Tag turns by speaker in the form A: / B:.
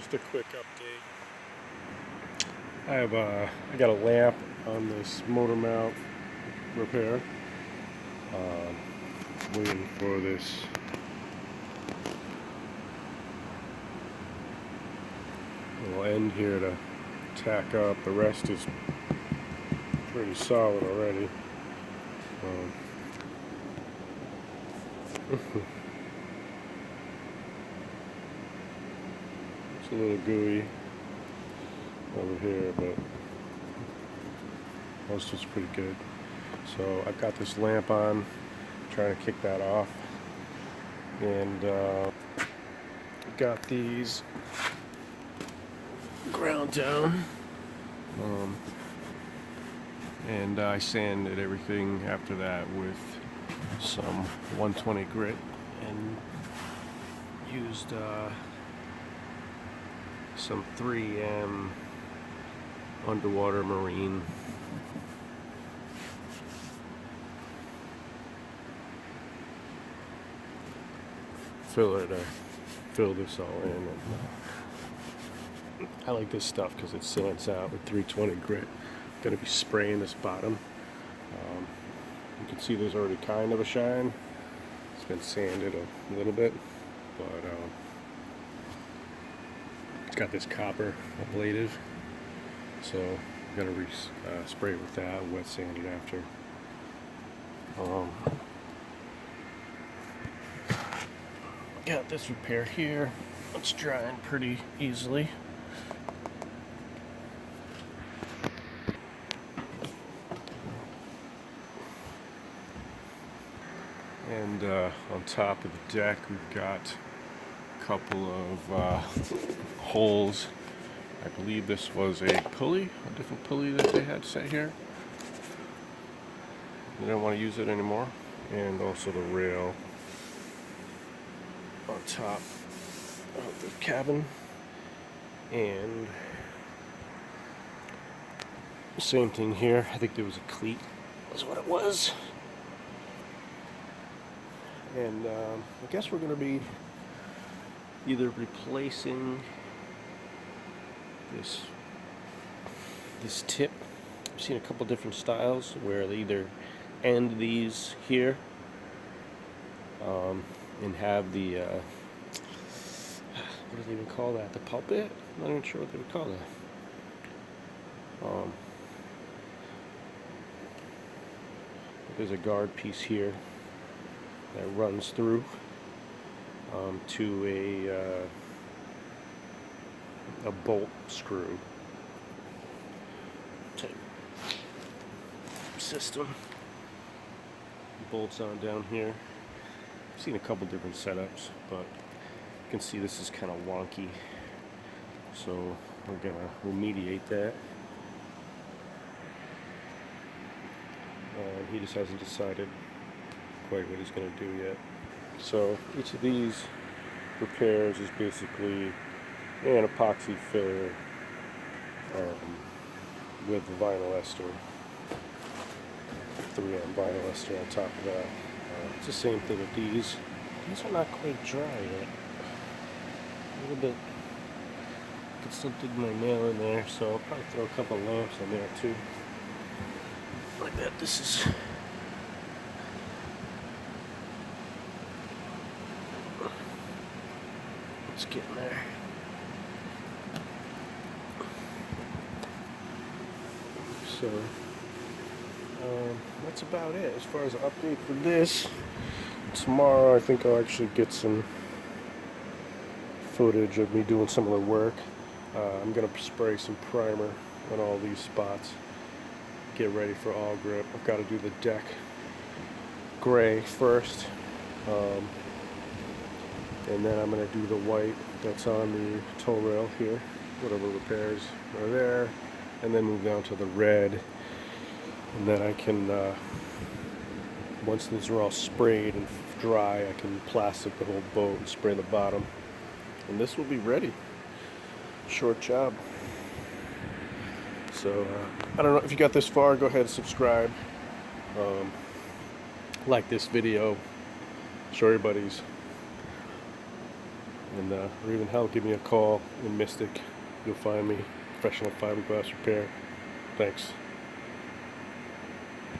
A: Just a quick update. I got a lamp on this motor mount repair. Waiting for this little end here to tack up. The rest is pretty solid already. It's a little gooey over here, but most of it's pretty good. So I've got this lamp on, trying to kick that off, and got these ground down, and I sanded everything after that with some 120 grit and used some 3M underwater marine filler to fill this all in. And I like this stuff because it sands out with 320 grit. I'm going to be spraying this bottom. You can see there's already kind of a shine. It's been sanded a little bit, but it's got this copper ablative, so I'm going to spray it with that, wet sand it after. Got this repair here. It's drying pretty easily. And on top of the deck, we've got a couple of holes. I believe this was a pulley, a different pulley that they had set here. They don't want to use it anymore. And also the rail on top of the cabin. And same thing here. I think there was a cleat, is what it was. And I guess we're going to be either replacing this tip. I've seen a couple different styles where they either end these here and have the what do they even call that? The pulpit? I'm not even sure what they would call that. There's a guard piece here that runs through to a bolt screw type system. Bolts on down here. I've seen a couple different setups, but you can see this is kind of wonky, so we're gonna remediate that. He just hasn't decided quite what he's going to do yet. So each of these repairs is basically an epoxy filler with vinyl ester, 3M vinyl ester on top of that. It's the same thing with these. These are not quite dry yet. A little bit. I could still dig my nail in there, so I'll probably throw a couple lamps in there too. Like that. This is. It's getting there. So that's about it as far as an update for this. Tomorrow I think I'll actually get some footage of me doing some of the work. I'm going to spray some primer on all these spots. Get ready for awlgrip. I've got to do the deck gray first. And then I'm going to do the white that's on the tow rail here, whatever repairs are there, and then move down to the red. And then I can, once these are all sprayed and dry, I can plastic the whole boat and spray the bottom. And this will be ready. Short job. So, I don't know if you got this far, go ahead and subscribe. Like this video. Show your buddies. And or even hell, give me a call in Mystic. You'll find me. Professional fiberglass repair. Thanks.